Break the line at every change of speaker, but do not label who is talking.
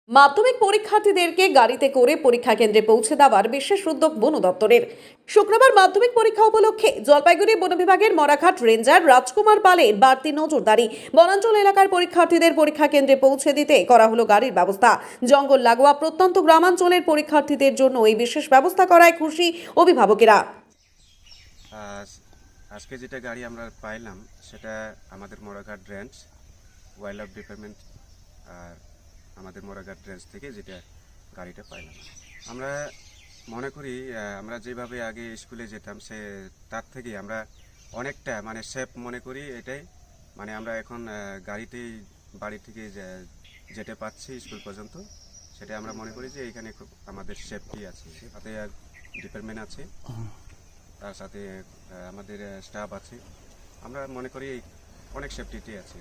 মাধ্যমিক পরীক্ষার্থীদেরকে গাড়িতে করে পরীক্ষা কেন্দ্রে পৌঁছে দেওয়ার বিশেষ উদ্যোগ বন দপ্তরের। শুক্রবার মাধ্যমিক পরীক্ষা উপলক্ষে জলপাইগুড়ি বন বিভাগের মরাঘাট রেঞ্জার রাজকুমার পালের বাড়তি নজরদারি। বনাঞ্চল এলাকার পরীক্ষার্থীদের পরীক্ষা কেন্দ্রে পৌঁছে দিতে করা হলো গাড়ির ব্যবস্থা। জঙ্গল লাগোয়া প্রত্যন্ত গ্রামাঞ্চলের পরীক্ষার্থীদের জন্য এই বিশেষ ব্যবস্থা করায় খুশি অভিভাবকেরা।
আজকে যেটা গাড়ি আমরা পাইলাম সেটা আমাদের Moraghat range wildlife department আর আমাদের মোরাঘাট রেঞ্জ থেকে যেটা গাড়িটা পাইলাম। আমরা মনে করি আমরা যেভাবে আগে স্কুলে যেতাম তার থেকে আমরা অনেকটা সেফ মনে করি। এটাই আমরা এখন গাড়িতেই বাড়ি থেকে যেতে পাচ্ছি স্কুল পর্যন্ত। সেটা আমরা মনে করি যে এখানে খুব আমাদের সেফটি আছে, সাথে ডিপার্টমেন্ট আছে, তার সাথে আমাদের স্টাফ আছে। আমরা মনে করি অনেক সেফটিতে আছে।